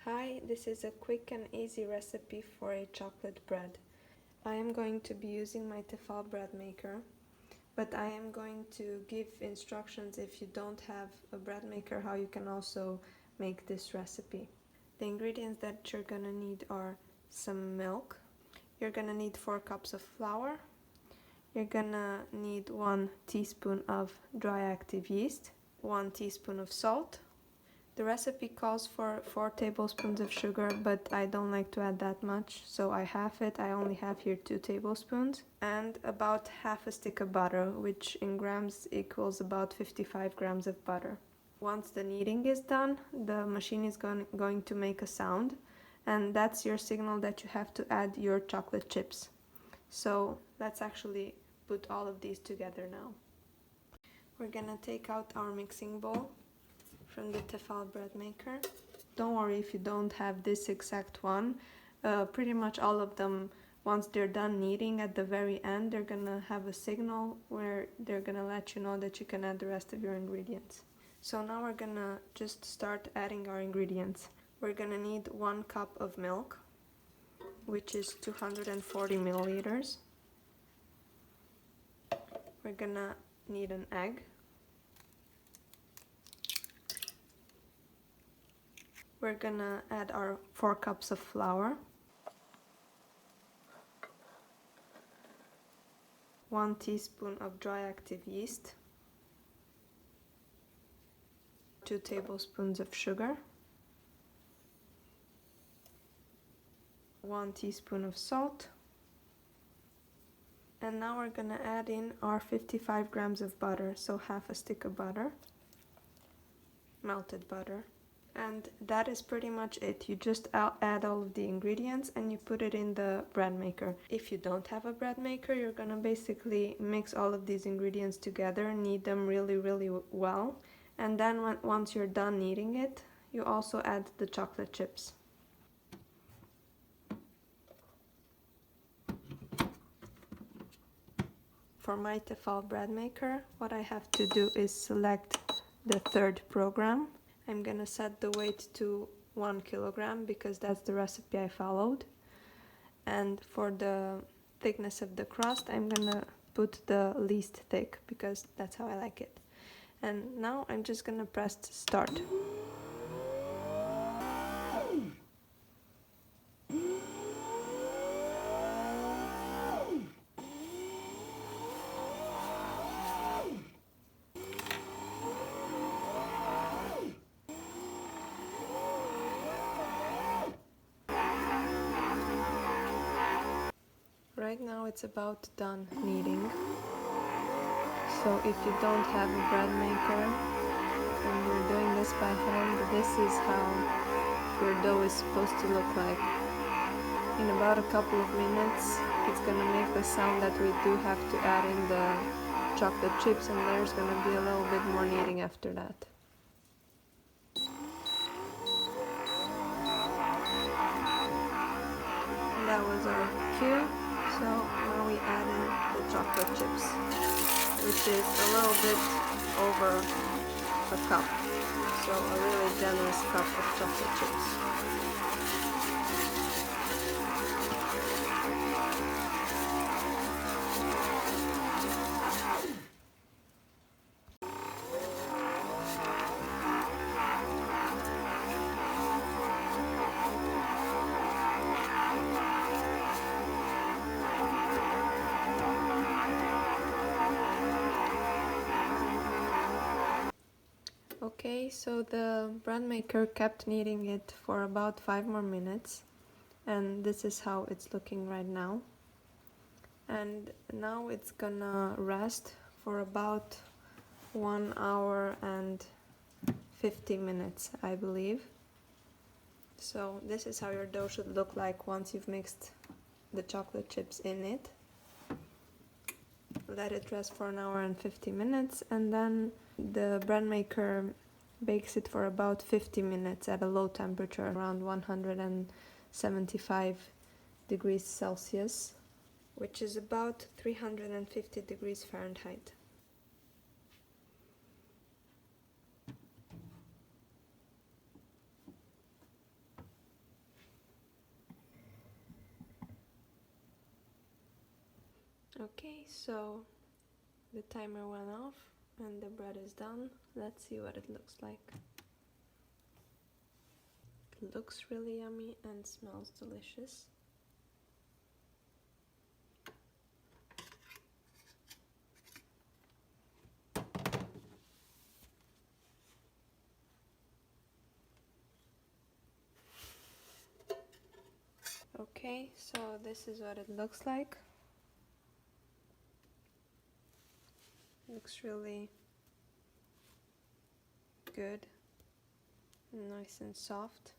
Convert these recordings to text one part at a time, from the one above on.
Hi, this is a quick and easy recipe for a chocolate bread. I am going to be using my TEFAL bread maker, but I am going to give instructions if you don't have a bread maker how you can also make this recipe. The ingredients that you're gonna need are some milk. You're gonna need 4 cups of flour. You're gonna need 1 teaspoon of dry active yeast, 1 teaspoon of salt. The recipe calls for 4 tablespoons of sugar, but I don't like to add that much, so I half it. I only have here 2 tablespoons. And about half a stick of butter, which in grams equals about 55 grams of butter. Once the kneading is done, the machine is going to make a sound, and that's your signal that you have to add your chocolate chips. So let's actually put all of these together now. We're gonna take out our mixing bowl from the TEFAL bread maker. Don't worry if you don't have this exact one. Pretty much all of them, once they're done kneading at the very end, they're gonna have a signal where they're gonna let you know that you can add the rest of your ingredients. So now we're gonna just start adding our ingredients. We're gonna need 1 cup of milk, which is 240 milliliters. We're gonna need an egg. We're gonna add our 4 cups of flour, 1 teaspoon of dry active yeast, 2 tablespoons of sugar, 1 teaspoon of salt, and now we're gonna add in our 55 grams of butter, so half a stick of butter, melted butter. And that is pretty much it. You just add all of the ingredients and you put it in the bread maker. If you don't have a bread maker, you're gonna basically mix all of these ingredients together, knead them really well, and then once you're done kneading it, you also add the chocolate chips. For my TEFAL bread maker, what I have to do is select the 3rd program. I'm gonna set the weight to 1 kilogram because that's the recipe I followed. And for the thickness of the crust, I'm gonna put the least thick because that's how I like it. And now I'm just gonna press start. Right now it's about done kneading. So if you don't have a bread maker and you're doing this by hand, this is how your dough is supposed to look like. In about a couple of minutes, it's gonna make the sound that we do have to add in the chocolate chips, and there's gonna be a little bit more kneading after that. And that was our cue. So now we add in the chocolate chips, which is a little bit over a cup. So a really generous cup of chocolate chips. Okay, so the bread maker kept kneading it for about 5 more minutes, and this is how it's looking right now. And now it's gonna rest for about 1 hour and 50 minutes, I believe. So this is how your dough should look like once you've mixed the chocolate chips in it. Let it rest for 1 hour and 50 minutes, and then the bread maker bakes it for about 50 minutes at a low temperature, around 175 degrees Celsius, which is about 350 degrees Fahrenheit. Okay, so the timer went off and the bread is done. Let's see what it looks like. It looks really yummy and smells delicious. Okay, so this is what it looks like. Looks really good, nice and soft.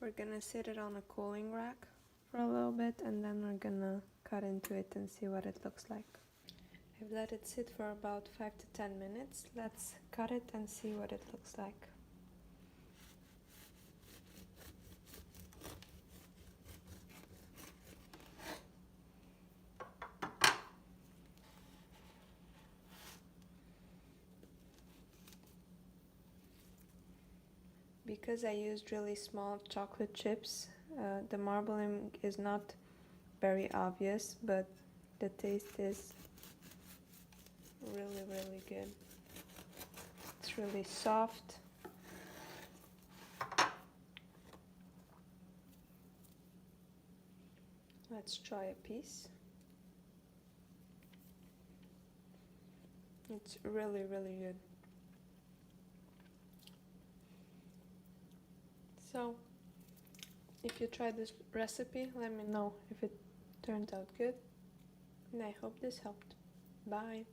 We're gonna sit it on a cooling rack for a little bit and then we're gonna cut into it and see what it looks like. I've let it sit for about 5 to 10 minutes. Let's cut it and see what it looks like. Because I used really small chocolate chips, the marbling is not very obvious, but the taste is really good. It's really soft. Let's try a piece. It's really good. So, if you try this recipe, let me know if it turned out good. And I hope this helped. Bye!